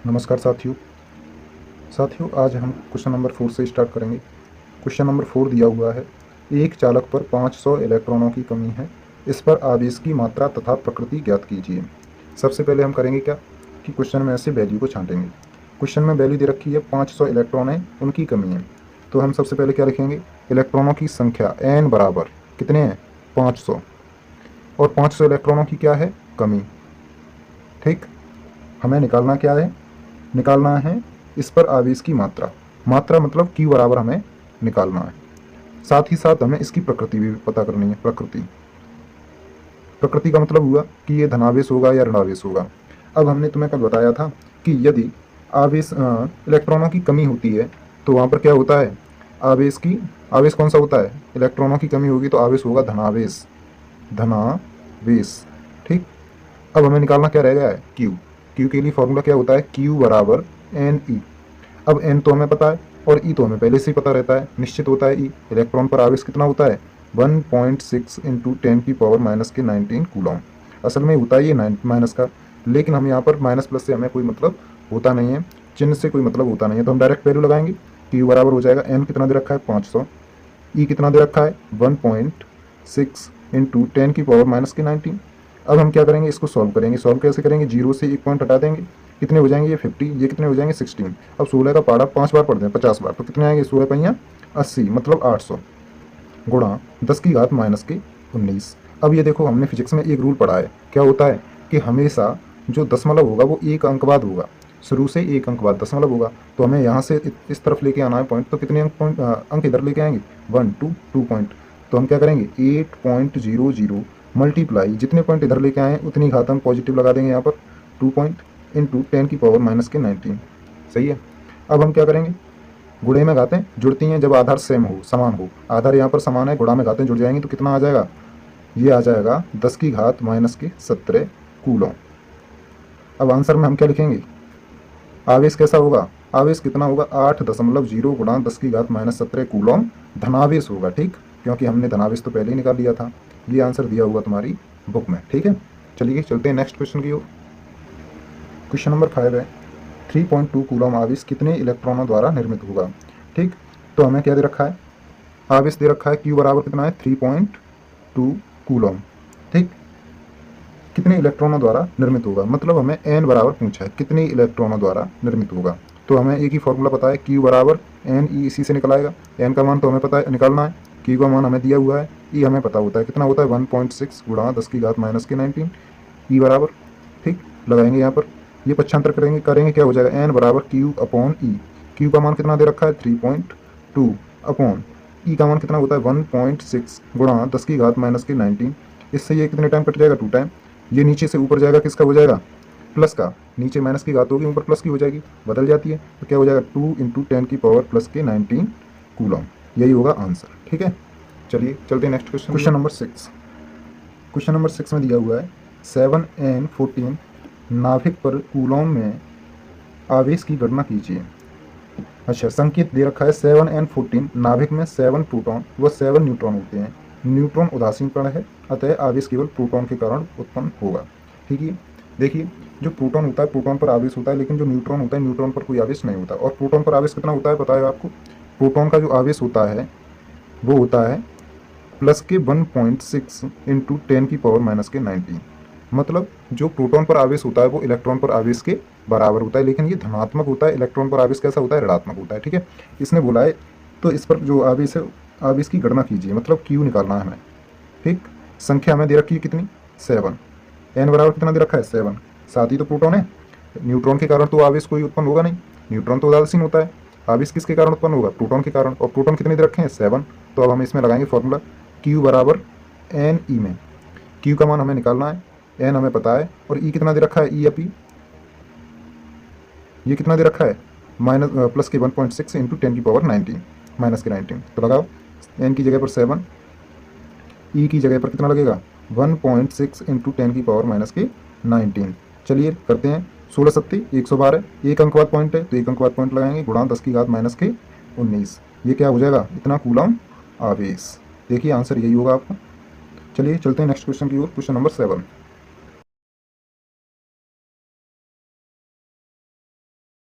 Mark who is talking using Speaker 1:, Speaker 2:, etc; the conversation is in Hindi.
Speaker 1: नमस्कार साथियों आज हम क्वेश्चन नंबर 4 से स्टार्ट करेंगे। क्वेश्चन नंबर 4 दिया हुआ है, एक चालक पर 500 इलेक्ट्रॉनों की कमी है, इस पर आवेश की मात्रा तथा प्रकृति ज्ञात कीजिए। सबसे पहले हम करेंगे क्या कि क्वेश्चन में ऐसे वैल्यू को छांटेंगे। क्वेश्चन में वैल्यू दे रखी है 500 इलेक्ट्रॉन है, उनकी कमी है, तो हम सबसे पहले क्या लिखेंगे, इलेक्ट्रॉनों की संख्या n बराबर कितने हैं 500 और 500 इलेक्ट्रॉनों की क्या है कमी। ठीक, हमें निकालना क्या है, निकालना है इस पर आवेश की मात्रा। मात्रा मतलब Q बराबर हमें निकालना है। साथ ही साथ हमें इसकी प्रकृति भी पता करनी है। प्रकृति का मतलब हुआ कि ये धनावेश होगा या ऋणावेश होगा। अब हमने तुम्हें कल बताया था कि यदि आवेश इलेक्ट्रॉनों की कमी होती है तो वहाँ पर क्या होता है, आवेश कौन सा होता है, इलेक्ट्रॉनों की कमी होगी तो आवेश होगा धनावेश। ठीक, अब हमें निकालना क्या रह गया है क्यू के लिए फॉर्मूला क्या होता है, क्यू बराबर एन ई। अब एन तो हमें पता है और ई तो हमें पहले से ही पता रहता है, निश्चित होता है ई। इलेक्ट्रॉन पर आवेश कितना होता है 1.6 इंटू 10⁻⁻⁹ कूलॉम। असल में होता है ये माइनस का, लेकिन हम यहाँ पर माइनस प्लस से हमें कोई मतलब होता नहीं है, चिन्ह से कोई मतलब होता नहीं है, तो हम डायरेक्ट वैल्यू लगाएंगे। क्यू बराबर हो जाएगा एन कितना दे रखा है 500, ई कितना दे रखा है 1.6 इंटू 10⁻⁻⁹। अब हम क्या करेंगे, इसको सॉल्व करेंगे। सॉल्व कैसे करेंगे, जीरो से एक पॉइंट हटा देंगे, कितने हो जाएंगे ये 50, ये कितने हो जाएंगे 16। अब 16 का पारा 5 बार पढ़ दें 50 बार, तो कितने आएंगे 16 पहिया 80, मतलब 800 गुणा 10⁻⁻19। अब ये देखो हमने फिजिक्स में एक रूल पढ़ा है, क्या होता है कि हमेशा जो दशमलव होगा वो एक अंक बाद होगा, शुरू से एक अंक बाद दशमलव होगा। तो हमें यहाँ से इस तरफ लेके आना है पॉइंट, तो कितने अंक इधर लेके आएंगे 1 2 पॉइंट। तो हम क्या करेंगे 8.00 मल्टीप्लाई, जितने पॉइंट इधर लेके आए उतनी घात हम पॉजिटिव लगा देंगे यहाँ पर 2 पॉइंट इंटू 10⁻⁻⁹। सही है। अब हम क्या करेंगे, गुणे में घातें जुड़ती हैं जब आधार सेम हो, समान हो। आधार यहाँ पर समान है, गुणा में घातें जुड़ जाएंगी तो कितना आ जाएगा, ये आ जाएगा 10⁻⁻17 कूलॉम। अब आंसर में हम क्या लिखेंगे, आवेश कैसा होगा, आवेश कितना होगा 8.0 गुणा 10⁻⁻17 कूलॉम धनावेश होगा। ठीक, क्योंकि हमने धनावेश तो पहले ही निकाल लिया था। ये आंसर दिया हुआ तुम्हारी बुक में। ठीक है, चलिए चलते हैं नेक्स्ट क्वेश्चन की ओर। क्वेश्चन नंबर 5 है, 3.2 कूलॉम आवेश कितने इलेक्ट्रॉनों द्वारा निर्मित होगा। ठीक, तो हमें क्या दे रखा है, आवेश दे रखा है क्यू बराबर कितना है 3.2 कूलॉम। ठीक, कितने इलेक्ट्रॉनों द्वारा निर्मित होगा, मतलब हमें एन बराबर पूछा है कितने इलेक्ट्रॉनों द्वारा निर्मित होगा। तो हमें एक ही फॉर्मूला पता है, क्यू बराबर एन ई, इसी से निकल आएगा। एन का मान तो हमें पता है निकालना है, क्यू का मान हमें दिया हुआ है, ई हमें पता होता है कितना होता है 1.6 गुणा 10⁻⁻⁹ ई बराबर। ठीक, लगाएंगे यहाँ पर, ये पक्षांतर करेंगे क्या हो जाएगा, एन बराबर क्यू अपॉन ई। क्यू का मान कितना दे रखा है 3.2 अपॉन ई का मान कितना होता है 1.6 गुणा 10⁻⁻⁹। इससे ये कितने टाइम कट जाएगा 2 टाइम। ये नीचे से ऊपर जाएगा, किसका हो जाएगा प्लस का, नीचे माइनस की घात होगी ऊपर प्लस की हो जाएगी, बदल जाती है, तो क्या हो जाएगा 2 इंटू 10⁻+19 कूलॉम। यही होगा आंसर। ठीक है, चलिए चलते हैं next question. Question number 6, question number 6 में दिया हुआ है 7n14 नाभिक पर कूलॉम में आवेश की गणना कीजिए। अच्छा, संकेत दे रखा है 7n14, नाभिक में 7 प्रोटॉन व 7 न्यूट्रॉन होते हैं। न्यूट्रॉन उदासीन कण है, अतः आवेश केवल प्रोटॉन के कारण उत्पन्न होगा। ठीक है, देखिए जो प्रोटॉन होता है प्रोटॉन पर आवेश होता है, लेकिन जो न्यूट्रॉन होता है न्यूट्रॉन पर कोई आवेश नहीं होता। और प्रोटॉन पर आवेश कितना होता है पता है आपको, प्रोटॉन का जो आवेश होता है वो होता है प्लस के 1.6 इंटू 10⁻⁻⁹। मतलब जो प्रोटॉन पर आवेश होता है वो इलेक्ट्रॉन पर आवेश के बराबर होता है, लेकिन ये धनात्मक होता है। इलेक्ट्रॉन पर आवेश कैसा होता है, ऋणात्मक होता है। ठीक है, इसने बोला है तो इस पर जो आवेश है आवेश की गणना कीजिए, मतलब क्यू निकालना है हमें। ठीक, संख्या हमें दे रखी है कितनी 7, एन बराबर कितना दे रखा है 7, साथ ही तो प्रोटॉन है। न्यूट्रॉन के कारण तो आवेश कोई उत्पन्न होगा नहीं, न्यूट्रॉन तो उदासीन होता है। आवेश किसके कारण उत्पन्न होगा, प्रोटॉन के कारण, और प्रोटॉन कितने दे रखे हैं 7। तो अब हम इसमें लगाएंगे फॉर्मूला क्यू बराबर एन ई में, क्यू का मान हमें निकालना है, एन हमें पता है, और ई कितना दे रखा है ई या पी, ये कितना दे रखा है प्लस के 1.6 इंटू 10⁻⁹ माइनस के 19। तो लगाओ, एन की जगह पर 7, ई की जगह पर कितना लगेगा 1.6 इंटू 10⁻⁻⁹। चलिए करते हैं, 16 सत्ती 112, एक अंक बाद पॉइंट है तो एक अंक बाद पॉइंट लगाएंगे, गुणा 10⁻⁻�19। ये क्या हो जाएगा, इतना कूलॉम आवेश। देखिए आंसर यही होगा आपका। चलिए चलते हैं नेक्स्ट क्वेश्चन की ओर। Question number 7,